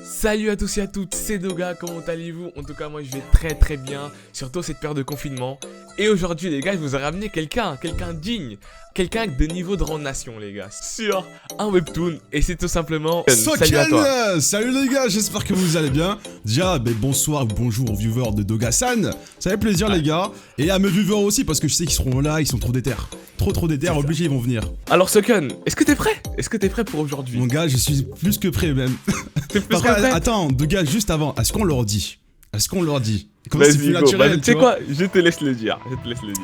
Salut à tous et à toutes, c'est Doga, comment allez-vous? En tout cas moi je vais très bien, surtout cette période de confinement. Et aujourd'hui les gars, je vous ai ramené quelqu'un digne, quelqu'un de niveau de rang nation les gars, sur un webtoon. Et c'est tout simplement salut à toi. Salut les gars, j'espère que vous allez bien. Déjà, bonsoir ou bonjour aux viewers de Doga-san. Ça fait plaisir les gars. Et à mes viewers aussi, parce que je sais qu'ils seront là, ils sont trop déter. Trop déter, obligés ils vont venir. Alors Sokun, est-ce que t'es prêt? Est-ce que t'es prêt pour aujourd'hui? Mon gars, je suis plus que prêt même. Plus que prêt? Attends, Doga, juste avant, est-ce qu'on leur dit? Vas-y, naturel, tu sais quoi? Je te laisse le dire,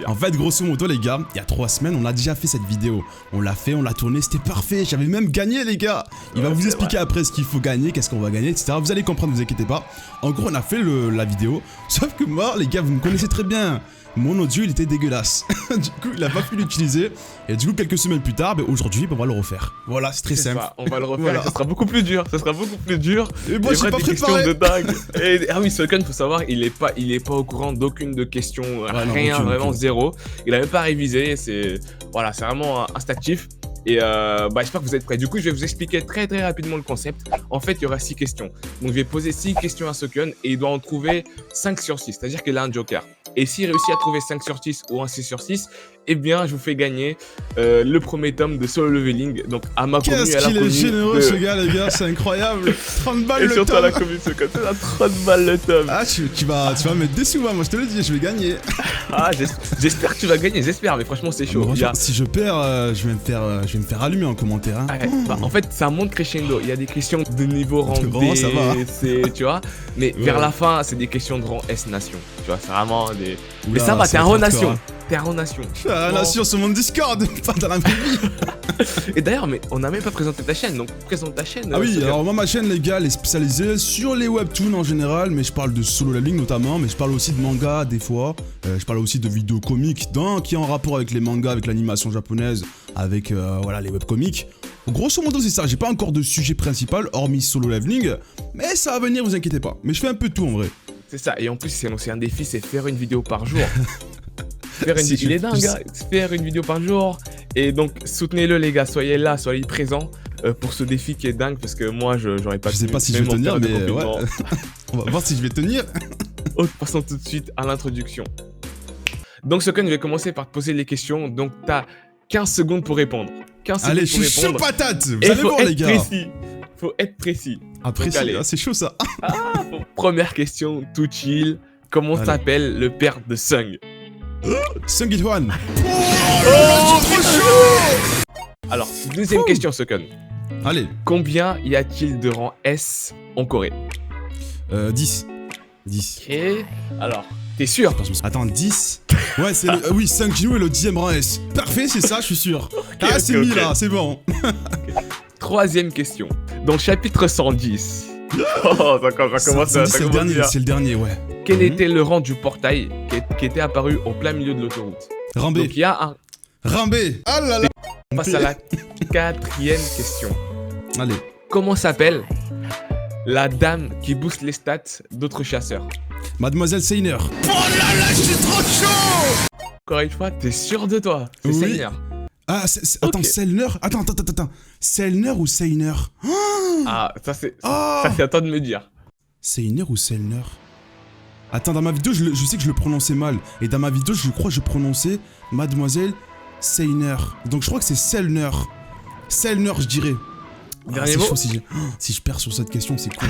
En fait, grosso modo, les gars, il y a 3 semaines, on a déjà fait cette vidéo. On l'a fait, on l'a tourné, c'était parfait. J'avais même gagné, les gars. Il va vous expliquer après ce qu'il faut gagner, qu'est-ce qu'on va gagner, etc. Vous allez comprendre, ne vous inquiétez pas. En gros, on a fait la vidéo. Sauf que moi, les gars, vous me connaissez très bien. Mon audio, il était dégueulasse. Du coup, il a pas pu l'utiliser. Et du coup, quelques semaines plus tard, aujourd'hui, on va le refaire. Voilà, c'est très simple. Ça, on va le refaire, voilà. Ça sera beaucoup plus dur. Et moi, j'ai pas préparé. De dingue. Ah oui, Sokun, faut savoir, il est pas au courant d'aucune de questions, rien, vraiment zéro. Il a même pas révisé, c'est vraiment instinctif. Et j'espère que vous êtes prêts. Du coup, je vais vous expliquer très rapidement le concept. En fait, il y aura 6 questions. Donc, je vais poser 6 questions à Sokun et il doit en trouver 5 sur 6. C'est-à-dire qu'il a un joker. Et s'il réussit à trouver 5 sur 6 ou un 6 sur 6, eh bien, je vous fais gagner le premier tome de Solo Leveling. Donc, à ma commune et à la commune. Qu'est-ce qu'il est généreux, ce gars, les gars, c'est incroyable. 30 balles le tome. Et surtout à la commune, Sokun, c'est à 30 balles le tome. Ah, tu vas mettre des sous, moi, je te le dis, je vais gagner. Ah, j'espère que tu vas gagner, mais franchement, c'est chaud. Si je perds, je vais me faire allumer en commentaire. Hein. En fait, ça monte crescendo. Il y a des questions de niveau rang D, ça va. tu vois. Mais vers la fin, c'est des questions de rang S nation. Tu vois, c'est vraiment des. Mais ça va, t'es un rang nation. T'es un rang nation. Je suis un nation sur mon Discord, pas dans la vraie vie. Et d'ailleurs, mais on n'a même pas présenté ta chaîne, donc présente ta chaîne. Ah oui, alors moi, ma chaîne, les gars, elle est spécialisée sur les webtoons en général, mais je parle de Solo Leveling notamment, mais je parle aussi de manga des fois. Je parle aussi de vidéos comiques qui ont en rapport avec les mangas, avec l'animation japonaise, avec les webcomics. Grosso modo, c'est ça. J'ai pas encore de sujet principal, hormis Solo Leveling, mais ça va venir, vous inquiétez pas. Mais je fais un peu tout en vrai. C'est ça, et en plus, c'est annoncé un défi, c'est faire une vidéo par jour. Il est dingue, hein, faire une vidéo par jour. Et donc, soutenez-le, les gars, soyez là, soyez présents pour ce défi qui est dingue, parce que moi, j'aurais pas. Je sais pas si je vais tenir, mais ouais. On va voir si je vais tenir. Passons tout de suite à l'introduction. Donc, Sokun, je vais commencer par te poser les questions. Donc, t'as 15 secondes pour répondre. 15 allez, secondes je suis chaud patate. Vous allez voir, les gars. Faut être précis. Ah, précis, c'est chaud ça. Première question, tout chill. Comment s'appelle le père de Sung? Sung It-hwan. Trop chaud. Alors, deuxième question, Sokun. Allez. Combien y a-t-il de rang S en Corée? 10. Ok. Alors, t'es sûr? Attends, 10. Ouais, c'est oui, Sung Jin-woo est le 10e rang S. Parfait, c'est ça, je suis sûr. C'est mis là, c'est bon. Troisième question. Dans le chapitre 110. Ça commence à. C'est le dernier, ouais. Quel était le rang du portail qui était apparu au plein milieu de l'autoroute? Rambé. Donc il y a un. Rambé. Ah là là. On passe à la 4e question. Allez. Comment s'appelle la dame qui booste les stats d'autres chasseurs? Mademoiselle Seiner. Oh là là, je suis trop chaud! Encore une fois, t'es sûr de toi? C'est Seiner. Ah, attends, Selner. Attends. Selner ou Seiner? Ah, ça c'est à toi de me dire. Seiner ou Selner? Attends, dans ma vidéo, je sais que je le prononçais mal. Et dans ma vidéo, je crois que je prononçais Mademoiselle Seiner. Donc je crois que c'est Selner. Selner, je dirais. Dernier mot. Chaud, si je perds sur cette question, c'est cool.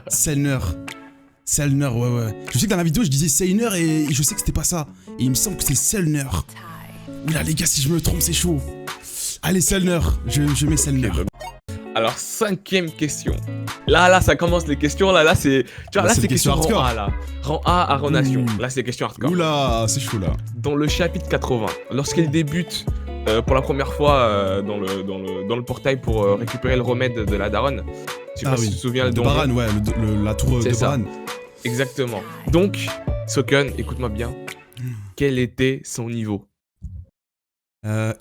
Selner, ouais. Je sais que dans la vidéo, je disais Seiner et je sais que c'était pas ça. Et il me semble que c'est Selner. Oula, les gars, si je me trompe, c'est chaud. Allez, Selner. Je mets Selner. Alors, 5e question. Là, ça commence les questions. Là, c'est. Tu vois, là, c'est question rang A, là. Rang A à rang nation. Là, c'est question hardcore. Oula, c'est chaud, là. Dans le chapitre 80, lorsqu'il débute pour la première fois dans le portail pour récupérer le remède de la daronne. Je sais pas si tu te souviens le donjon. Baran, ouais, la tour de Baran. Exactement. Donc, Sokun, écoute-moi bien. Quel était son niveau?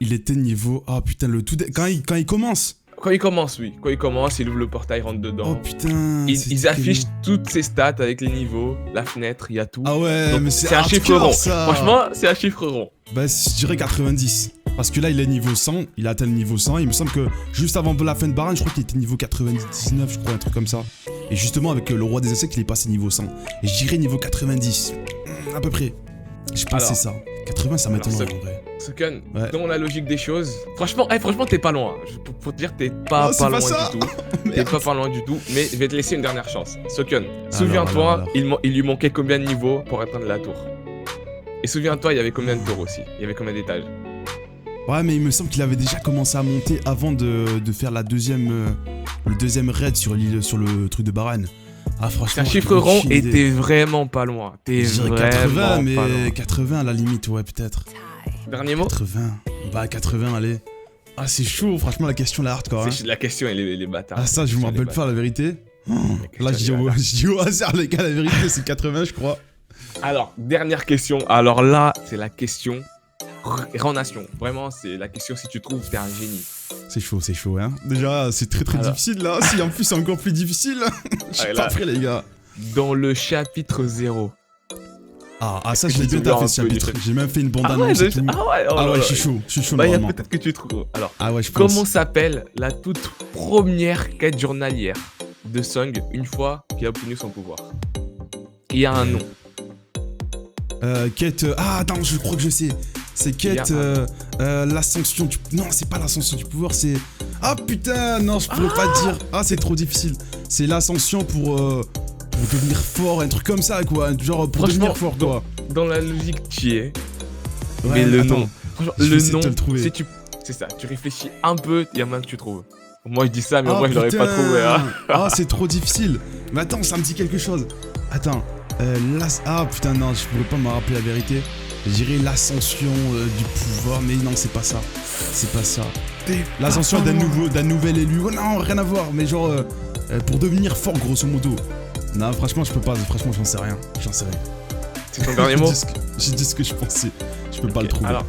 Il était niveau. Oh putain, quand il commence. Quand il commence, oui. Quand il commence, il ouvre le portail, rentre dedans. Oh putain. Ils affichent toutes ses stats avec les niveaux, la fenêtre, il y a tout. Ah ouais, donc, mais c'est un chiffre rond. Ça. Franchement, c'est un chiffre rond. Bah, je dirais 90. Parce que là, il est niveau 100, il a atteint le niveau 100. Il me semble que juste avant la fin de Baran, je crois qu'il était niveau 99, je crois, un truc comme ça. Et justement, avec le roi des insectes, il est passé niveau 100. Et je dirais niveau 90. À peu près. Je pensais ça. 80, ça m'étonnerait en vrai. Soken, dans la logique des choses, franchement, t'es pas loin. Pour te dire, t'es pas loin du tout. T'es pas loin du tout, mais je vais te laisser une dernière chance. Soken, souviens-toi, il lui manquait combien de niveaux pour atteindre la tour? Et souviens-toi, il y avait combien de tours aussi? Il y avait combien d'étages? Ouais, mais il me semble qu'il avait déjà commencé à monter avant de faire le deuxième raid sur le truc de Baran. Ah, franchement. C'est un chiffre rond et t'es vraiment pas loin. T'es vraiment 80, mais pas loin. 80 à la limite, ouais, peut-être. Dernier mot? 80. Bah, 80, allez. Ah, c'est chaud, franchement, la question, la hardcore. Hein. La question, elle est bâtards. Ah, ça, je me rappelle pas, la vérité. Là, je dis au hasard, les gars, la vérité, c'est 80, je crois. Alors, dernière question. Alors là, c'est la question Randation. Vraiment, c'est la question si tu trouves, t'es un génie. C'est chaud, hein. Déjà, c'est très difficile, là. Si en plus, c'est encore plus difficile. Je suis pas prêt, les gars. Dans le chapitre 0. Ah, ça, je l'ai bien fait, ce chapitre. J'ai même fait une bande-annonce et tout. Ah ouais, je suis chaud, bah, normalement. peut-être que tu trouves. Alors, ouais, je pense. Comment s'appelle la toute première quête journalière de Sung une fois qu'il a obtenu son pouvoir? Il y a un nom. Quête... Ah, attends, je crois que je sais. C'est quête... l'ascension du... Non, c'est pas l'ascension du pouvoir, c'est... Ah, putain, non, je pourrais pas te dire. Ah, c'est trop difficile. C'est l'ascension pour devenir fort, un truc comme ça, quoi. Genre, pour devenir fort, quoi. Dans la logique, tu y es. Ouais, mais le attends, nom... Le nom, c'est ça. Tu réfléchis un peu, il y a moyen que tu trouves. Moi, je dis ça, mais moi, je l'aurais pas trouvé. Hein. Ah, c'est trop difficile. Mais attends, ça me dit quelque chose. Attends. Ah putain, non, je pourrais pas me rappeler la vérité. Je dirais l'ascension du pouvoir, mais non, c'est pas ça. C'est pas ça. L'ascension d'un nouvel élu. Oh non, rien à voir, mais genre pour devenir fort, grosso modo. Non, franchement, je peux pas. Franchement, j'en sais rien. C'est ton dernier mot? J'ai dit ce que je pensais. Je peux pas le trouver. Alors,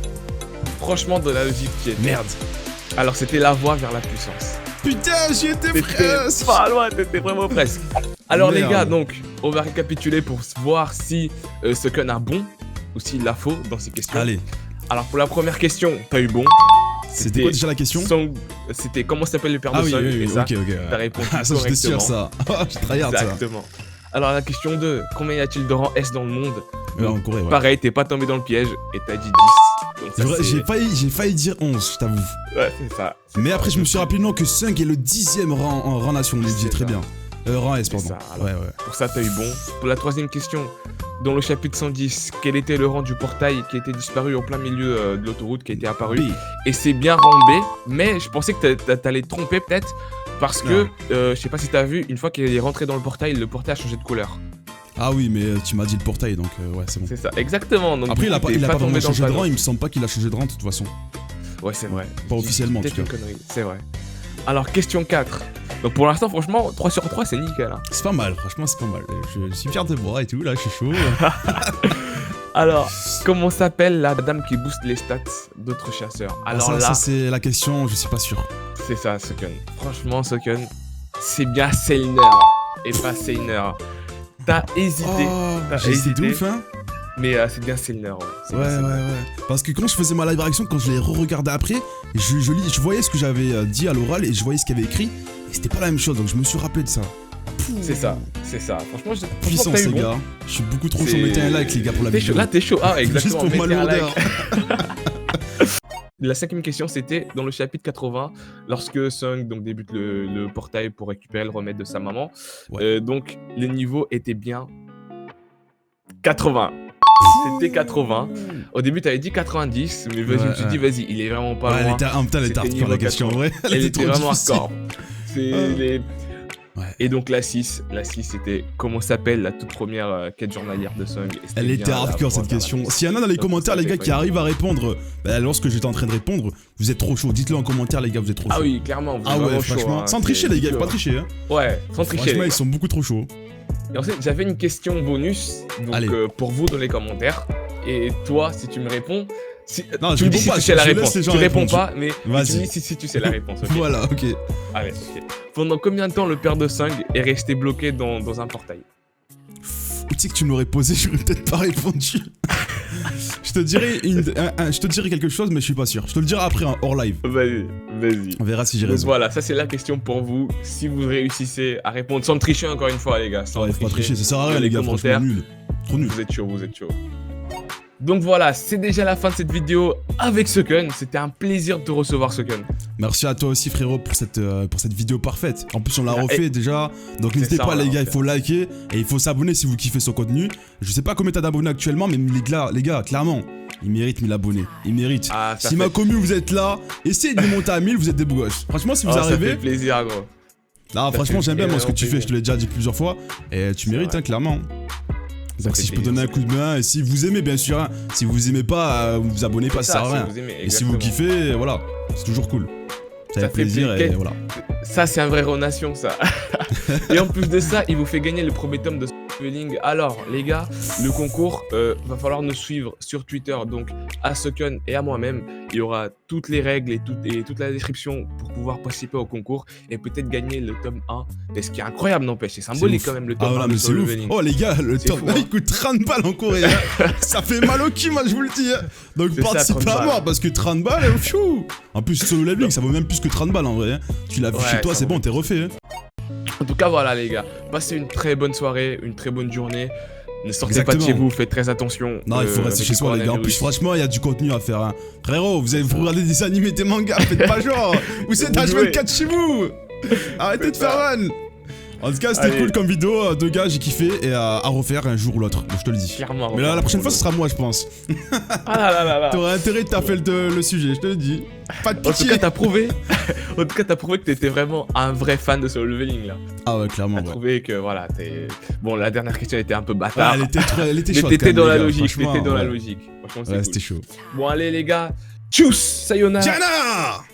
franchement, de la logique qui est merde. Alors, c'était la voie vers la puissance. Putain, j'y étais presque. Pas loin, t'étais vraiment presque. Alors les gars, donc, on va récapituler pour voir si Soken a bon ou s'il a faux dans ces questions. Allez. Alors pour la première question, t'as eu bon. C'était quoi déjà la question? C'était comment s'appelle le père de Sung. Oui, ok. T'as répondu ça, correctement. j'étais sûr, ça. Je tryhard, ça. Exactement. Alors la question 2, combien y a-t-il de rangs S dans le monde? En Corée, ouais. Pareil, t'es pas tombé dans le piège et t'as dit 10. C'est vrai, j'ai failli dire 11, je t'avoue. Ouais, c'est ça. Mais après, je me suis rappelé non que Sung est le 10e rang nation, on dit très bien. Rang S, pardon. Ouais. Pour ça, t'as eu bon. Pour la troisième question, dans le chapitre 110, quel était le rang du portail qui était disparu au plein milieu de l'autoroute, qui était apparu? B. Et c'est bien rang B, mais je pensais que t'allais te tromper peut-être, parce que, je sais pas si t'as vu, une fois qu'il est rentré dans le portail a changé de couleur. Ah oui, mais tu m'as dit le portail, donc ouais, c'est bon. C'est ça, exactement. Donc, après, il a pas vraiment changé de rang, il me semble pas qu'il a changé de rang de toute façon. Ouais, c'est vrai. Pas officiellement, en tout cas. C'est vrai. Alors, question 4. Donc pour l'instant, franchement, 3 sur 3, c'est nickel. Hein. C'est pas mal, franchement, c'est pas mal. Je suis fier de moi et tout, là, je suis chaud. Alors, comment s'appelle la dame qui booste les stats d'autres chasseurs? Alors ça c'est la question, je suis pas sûr. C'est ça, Soken. Franchement, Soken, c'est bien Selner et pas Seiner. T'as hésité. J'ai hésité de ouf, hein. Mais c'est bien Selner. Ouais. Parce que quand je faisais ma live réaction, quand je l'ai re-regardé après, je voyais ce que j'avais dit à l'oral et je voyais ce qu'il y avait écrit. Et c'était pas la même chose, donc je me suis rappelé de ça. C'est ça. Franchement, puissance, les gars. Je suis beaucoup trop chaud. Mettez un like, les gars, pour la vidéo. Là, t'es chaud. Ah, exactement. Juste pour ma lourdeur. La cinquième question, c'était dans le chapitre 80, lorsque Sung débute le portail pour récupérer le remède de sa maman. Ouais. Donc, les niveaux étaient bien 80. C'était 80. Au début, t'avais dit 90, mais je me suis dit, vas-y, il est vraiment pas loin. Elle était hardcore, la question, en vrai. Elle était vraiment hardcore. Et donc la 6, c'était comment s'appelle la toute première quête journalière de Sung. Elle était hardcore cette question. S'il y en a dans les commentaires, les gars, qui arrivent à répondre lorsque j'étais en train de répondre, vous êtes trop chaud. Dites-le en commentaire, les gars, vous êtes trop chaud. Ah oui, clairement. Vous êtes vraiment franchement. chaud, sans tricher, les gars, faut pas tricher. Hein. Ouais, sans tricher. Franchement, ils sont beaucoup trop chauds. Et ensuite, j'avais une question bonus pour vous dans les commentaires. Et toi, si tu me réponds. Non, tu me dis si tu sais la réponse. Tu réponds pas, mais tu me dis si tu sais la réponse. Okay. Voilà, ok. Allez, ok. Pendant combien de temps le père de Sung est resté bloqué dans un portail? Tu sais que tu me l'aurais posé, j'aurais peut-être pas répondu. Je te dirai quelque chose, mais je suis pas sûr. Je te le dirai après, hors live. Vas-y. On verra si j'ai Donc raison. voilà, ça c'est la question pour vous. Si vous réussissez à répondre sans tricher encore une fois, les gars. Sans Ouais, faut pas tricher, ça sert à rien, les gars, franchement, commentaires. nul. Trop nul. Vous êtes chaud. Donc voilà, c'est déjà la fin de cette vidéo avec Sucken. C'était un plaisir de te recevoir, Sucken. Merci à toi aussi, frérot, pour cette vidéo parfaite. En plus, on l'a refait déjà. Donc n'hésitez ça, pas, les gars, il refait. faut liker et il faut s'abonner si vous kiffez son contenu. Je sais pas combien t'as d'abonnés actuellement, mais les gars, clairement, il mérite 1000 abonnés. Il mérite. Ah, Si ma commu, vous êtes là, essayez de lui monter à 1000, vous êtes des beaux gosses. Franchement, si vous Ça arrivez. fait plaisir, gros. Non, franchement, fait j'aime bien moi ce que tu énormément fais, je te l'ai déjà dit plusieurs fois. Et tu mérites, hein, clairement. Donc si je peux donner un coup de main, et si vous aimez bien sûr, hein, si vous aimez pas, vous abonnez pas, ça sert à rien. Et si vous kiffez, voilà, c'est toujours cool. Ça fait plaisir et voilà. Ça c'est un vrai relation ça. Et en plus de ça, il vous fait gagner le premier tome de Leveling. Alors les gars, le concours, va falloir nous suivre sur Twitter, donc à Sucken et à moi-même. Il y aura toutes les règles et toute la description pour pouvoir participer au concours et peut-être gagner le tome 1. Et ce qui est incroyable n'empêche, c'est symbolique quand même le tome 1 de Solo Leveling. Oh les gars, le tome 1 il coûte 30 balles en Corée. Ça fait mal au cul, moi je vous le dis. Donc participez à mort parce que 30 balles, pfiou. En plus Solo Leveling ça vaut même plus que 30 balles en vrai. Tu l'as vu chez toi, c'est bon, t'es refait. En tout cas voilà les gars, passez une très bonne soirée, une très bonne journée. Ne sortez pas de chez vous, faites très attention. Non, il faut rester chez soi, les gars. En plus, franchement, il y a du contenu à faire. Hein. Frérot, vous regardez des animés, des mangas, faites pas genre. Vous êtes H24 chez vous. Arrêtez de faire man. En tout cas, c'était cool comme vidéo. Deux gars, j'ai kiffé. Et à refaire un jour ou l'autre. Je te le dis. Clairement. Mais là, la prochaine fois, ce sera moi, je pense. Ah là. T'aurais intérêt de taper le sujet, je te le dis. Pas de pitié. En tout cas, t'as prouvé que t'étais vraiment un vrai fan de Solo Leveling là. Ah ouais, clairement. T'as trouvé que voilà, bon, la dernière question était un peu bâtard. Elle était chaude. Mais t'étais dans la logique, Franchement, c'était chaud. Ouais, c'était chaud. Bon, allez les gars, tchuss, sayonara. Diana!